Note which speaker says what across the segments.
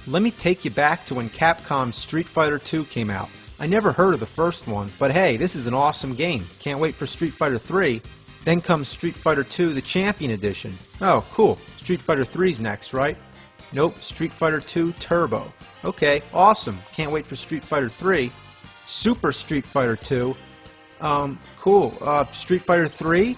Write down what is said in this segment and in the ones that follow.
Speaker 1: Let me take you back to when Capcom's Street Fighter II came out. I never heard of the first one, but hey, this is an awesome game. Can't wait for Street Fighter III. Then comes Street Fighter II, the Champion Edition. Oh, cool. Street Fighter III's next, right? Nope, Street Fighter II Turbo. Okay, awesome. Can't wait for Street Fighter III. Super Street Fighter II. Cool. Street Fighter III?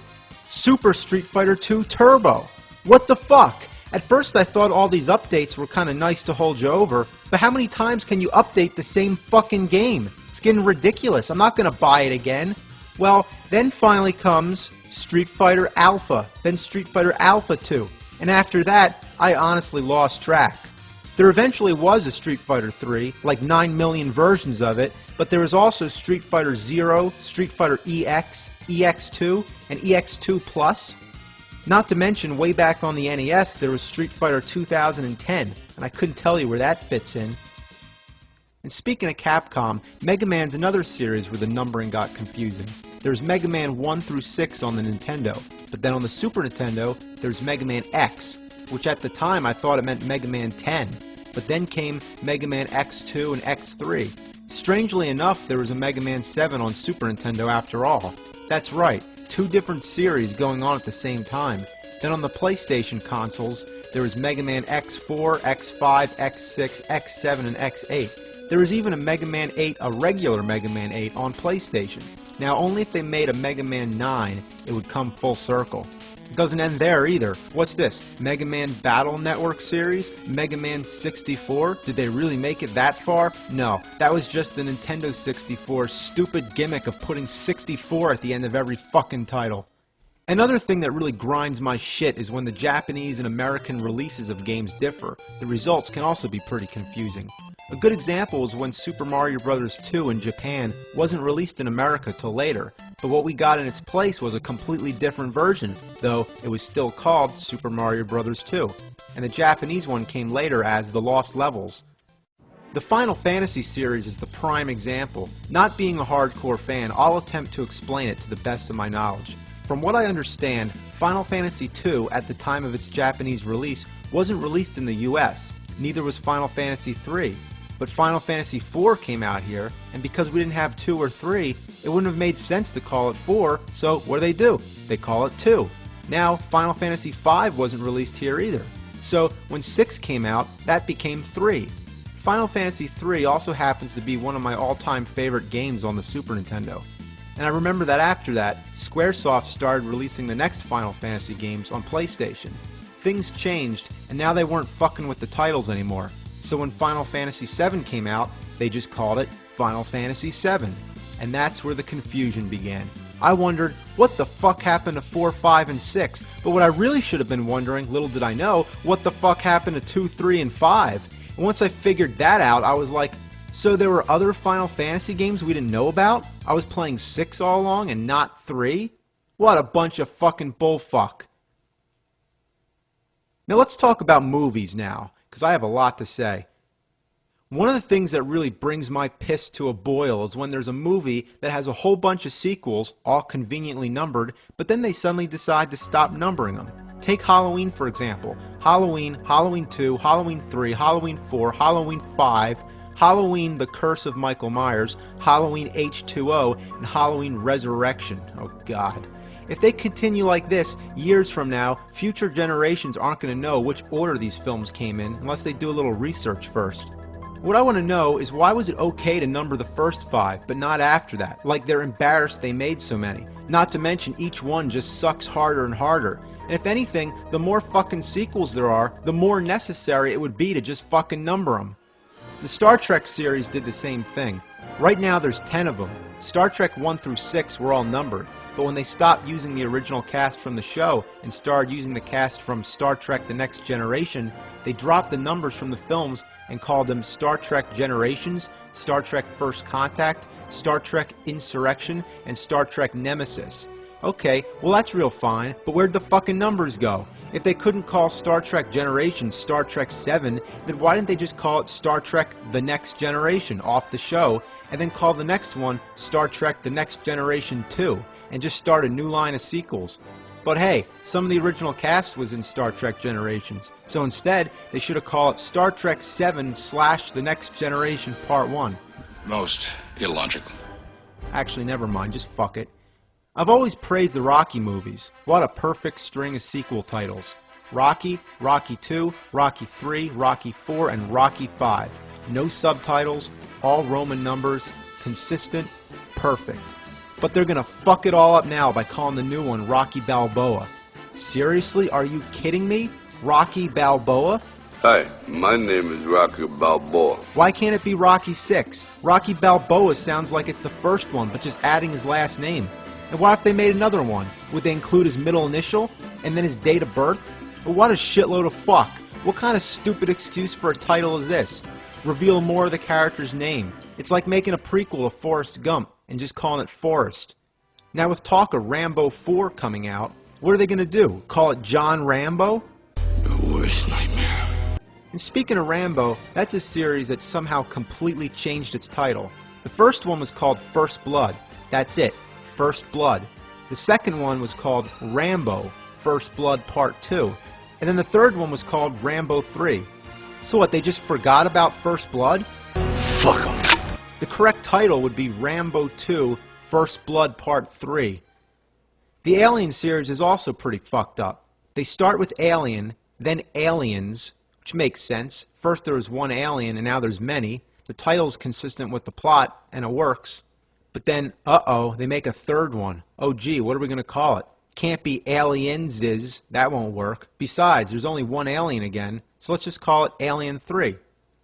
Speaker 1: Super Street Fighter II Turbo. What the fuck? At first I thought all these updates were kinda nice to hold you over, but how many times can you update the same fucking game? It's getting ridiculous. I'm not gonna buy it again. Well, then finally comes Street Fighter Alpha, then Street Fighter Alpha 2, and after that, I honestly lost track. There eventually was a Street Fighter 3, like 9 million versions of it, but there was also Street Fighter Zero, Street Fighter EX, EX2, and EX2 Plus. Not to mention, way back on the NES, there was Street Fighter 2010, and I couldn't tell you where that fits in. And speaking of Capcom, Mega Man's another series where the numbering got confusing. There's Mega Man 1 through 6 on the Nintendo, but then on the Super Nintendo, there's Mega Man X, which at the time I thought it meant Mega Man 10, but then came Mega Man X2 and X3. Strangely enough, there was a Mega Man 7 on Super Nintendo after all. That's right, two different series going on at the same time. Then on the PlayStation consoles, there was Mega Man X4, X5, X6, X7, and X8. There was even a Mega Man 8, a regular Mega Man 8, on PlayStation. Now, only if they made a Mega Man 9, it would come full circle. It doesn't end there either. What's this? Mega Man Battle Network series? Mega Man 64? Did they really make it that far? No, that was just the Nintendo 64's stupid gimmick of putting 64 at the end of every fucking title. Another thing that really grinds my shit is when the Japanese and American releases of games differ. The results can also be pretty confusing. A good example is when Super Mario Bros. 2 in Japan wasn't released in America till later, but what we got in its place was a completely different version, though it was still called Super Mario Bros. 2, and the Japanese one came later as The Lost Levels. The Final Fantasy series is the prime example. Not being a hardcore fan, I'll attempt to explain it to the best of my knowledge. From what I understand, Final Fantasy II, at the time of its Japanese release, wasn't released in the US. Neither was Final Fantasy III. But Final Fantasy IV came out here, and because we didn't have 2 or 3, it wouldn't have made sense to call it 4, so what do? They call it 2. Now, Final Fantasy V wasn't released here either. So, when 6 came out, that became 3. Final Fantasy III also happens to be one of my all-time favorite games on the Super Nintendo. And I remember that after that, Squaresoft started releasing the next Final Fantasy games on PlayStation. Things changed, and now they weren't fucking with the titles anymore. So when Final Fantasy VII came out, they just called it Final Fantasy VII. And that's where the confusion began. I wondered, what the fuck happened to 4, 5, and 6? But what I really should have been wondering, little did I know, what the fuck happened to 2, 3, and 5? And once I figured that out, I was like, so there were other Final Fantasy games we didn't know about? I was playing 6 all along and not 3? What a bunch of fucking bullfuck. Now let's talk about movies now, because I have a lot to say. One of the things that really brings my piss to a boil is when there's a movie that has a whole bunch of sequels, all conveniently numbered, but then they suddenly decide to stop numbering them. Take Halloween for example. Halloween, Halloween 2, Halloween 3, Halloween 4, Halloween 5, Halloween The Curse of Michael Myers, Halloween H2O, and Halloween Resurrection. Oh God. If they continue like this, years from now, future generations aren't going to know which order these films came in unless they do a little research first. What I want to know is why was it okay to number the first 5, but not after that? Like they're embarrassed they made so many. Not to mention each one just sucks harder and harder. And if anything, the more fucking sequels there are, the more necessary it would be to just fucking number them. The Star Trek series did the same thing. Right now there's 10 of them. Star Trek 1 through 6 were all numbered, but when they stopped using the original cast from the show and started using the cast from Star Trek The Next Generation, they dropped the numbers from the films and called them Star Trek Generations, Star Trek First Contact, Star Trek Insurrection, and Star Trek Nemesis. Okay, well that's real fine, but where'd the fucking numbers go? If they couldn't call Star Trek Generations Star Trek 7, then why didn't they just call it Star Trek The Next Generation off the show, and then call the next one Star Trek The Next Generation 2, and just start a new line of sequels? But hey, some of the original cast was in Star Trek Generations, so instead they should have called it Star Trek 7/The Next Generation Part 1.
Speaker 2: Most illogical.
Speaker 1: Actually, never mind, just fuck it. I've always praised the Rocky movies. What a perfect string of sequel titles. Rocky, Rocky 2, Rocky 3, Rocky 4, and Rocky 5. No subtitles, all Roman numbers, consistent, perfect. But they're gonna fuck it all up now by calling the new one Rocky Balboa. Seriously, are you kidding me? Rocky Balboa?
Speaker 3: Hi, my name is Rocky Balboa.
Speaker 1: Why can't it be Rocky 6? Rocky Balboa sounds like it's the first one, but just adding his last name. And what if they made another one? Would they include his middle initial, and then his date of birth? What a shitload of fuck. What kind of stupid excuse for a title is this? Reveal more of the character's name. It's like making a prequel of Forrest Gump and just calling it Forrest. Now with talk of Rambo 4 coming out, what are they going to do? Call it John Rambo?
Speaker 2: Your worst nightmare.
Speaker 1: And speaking of Rambo, that's a series that somehow completely changed its title. The first one was called First Blood. That's it. First Blood. The second one was called Rambo, First Blood Part 2. And then the third one was called Rambo 3. So what, they just forgot about First Blood?
Speaker 2: Fuck 'em.
Speaker 1: The correct title would be Rambo 2, First Blood Part 3. The Alien series is also pretty fucked up. They start with Alien, then Aliens, which makes sense. First there was one alien and now there's many. The title's consistent with the plot and it works. But then, they make a third one. Oh gee, what are we going to call it? Can't be Alienses, that won't work. Besides, there's only one alien again, so let's just call it Alien 3.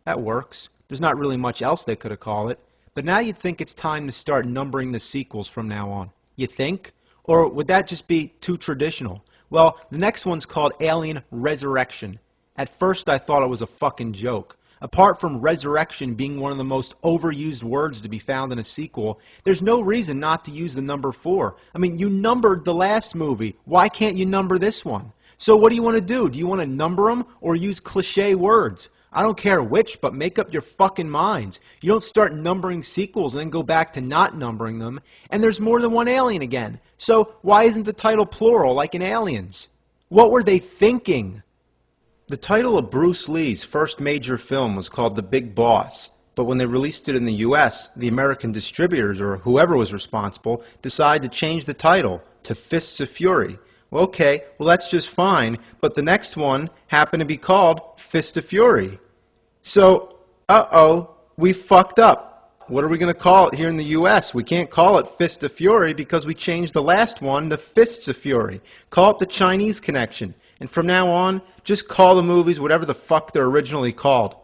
Speaker 1: That works. There's not really much else they could have called it. But now you'd think it's time to start numbering the sequels from now on. You think? Or would that just be too traditional? Well, the next one's called Alien Resurrection. At first I thought it was a fucking joke. Apart from resurrection being one of the most overused words to be found in a sequel, there's no reason not to use the number 4. I mean, you numbered the last movie. Why can't you number this one? So what do you want to do? Do you want to number them or use cliche words? I don't care which, but make up your fucking minds. You don't start numbering sequels and then go back to not numbering them. And there's more than one alien again. So why isn't the title plural like in Aliens? What were they thinking? The title of Bruce Lee's first major film was called The Big Boss, but when they released it in the US, the American distributors, or whoever was responsible, decided to change the title to Fists of Fury. Well, okay, well that's just fine, but the next one happened to be called Fist of Fury. So, we fucked up. What are we going to call it here in the US? We can't call it Fist of Fury because we changed the last one to Fists of Fury. Call it The Chinese Connection. And from now on, just call the movies whatever the fuck they're originally called.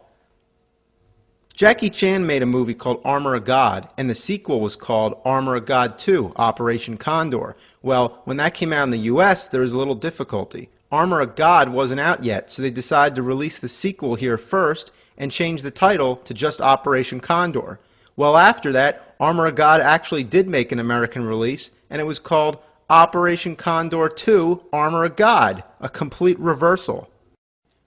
Speaker 1: Jackie Chan made a movie called Armor of God, and the sequel was called Armor of God 2, Operation Condor. Well, when that came out in the US, there was a little difficulty. Armor of God wasn't out yet, so they decided to release the sequel here first and change the title to just Operation Condor. Well, after that, Armor of God actually did make an American release, and it was called Operation Condor 2, Armor of God, a complete reversal.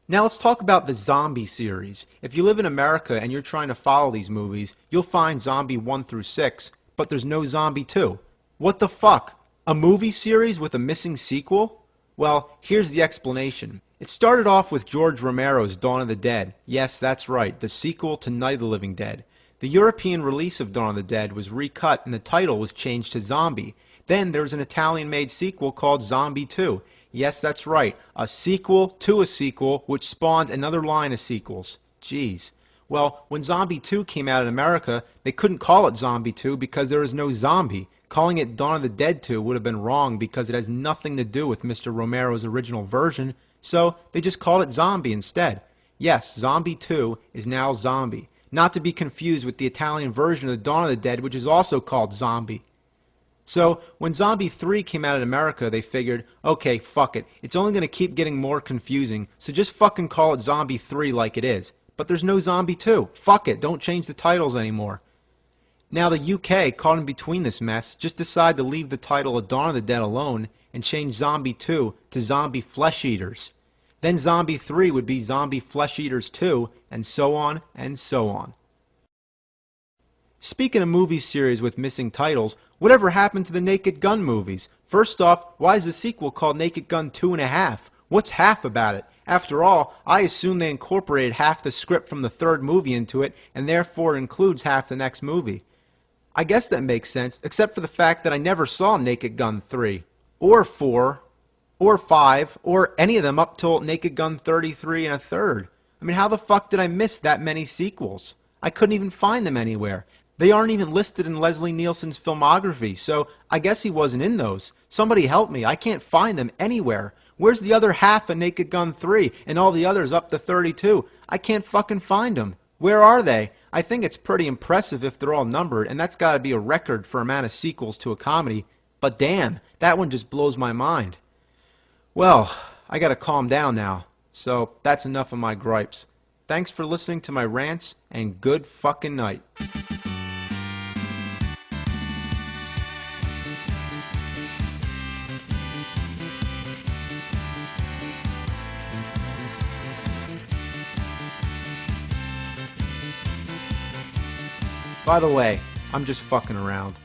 Speaker 1: Now let's talk about the zombie series. If you live in America and you're trying to follow these movies, you'll find Zombie 1 through 6, but there's no Zombie 2. What the fuck? A movie series with a missing sequel? Well, here's the explanation. It started off with George Romero's Dawn of the Dead. Yes, that's right, the sequel to Night of the Living Dead. The European release of Dawn of the Dead was recut and the title was changed to Zombie. Then there was an Italian-made sequel called Zombie 2. Yes, that's right, a sequel to a sequel which spawned another line of sequels. Jeez. Well, when Zombie 2 came out in America, they couldn't call it Zombie 2 because there was no zombie. Calling it Dawn of the Dead 2 would have been wrong because it has nothing to do with Mr. Romero's original version, so they just called it Zombie instead. Yes, Zombie 2 is now Zombie, not to be confused with the Italian version of the Dawn of the Dead, which is also called Zombie. So, when Zombie 3 came out in America, they figured, okay, fuck it. It's only going to keep getting more confusing, so just fucking call it Zombie 3 like it is. But there's no Zombie 2. Fuck it, don't change the titles anymore. Now the UK, caught in between this mess, just decided to leave the title of Dawn of the Dead alone and change Zombie 2 to Zombie Flesh Eaters. Then Zombie 3 would be Zombie Flesh Eaters 2, and so on and so on. Speaking of movie series with missing titles, whatever happened to the Naked Gun movies? First off, why is the sequel called Naked Gun 2.5? What's half about it? After all, I assume they incorporated half the script from the third movie into it, and therefore includes half the next movie. I guess that makes sense, except for the fact that I never saw Naked Gun 3, or 4, or 5, or any of them up till Naked Gun 33 and a third. I mean, how the fuck did I miss that many sequels? I couldn't even find them anywhere. They aren't even listed in Leslie Nielsen's filmography, so I guess he wasn't in those. Somebody help me. I can't find them anywhere. Where's the other half of Naked Gun 3 and all the others up to 32? I can't fucking find them. Where are they? I think it's pretty impressive if they're all numbered, and that's got to be a record for amount of sequels to a comedy. But damn, that one just blows my mind. Well, I gotta calm down now. So that's enough of my gripes. Thanks for listening to my rants, and good fucking night. By the way, I'm just fucking around.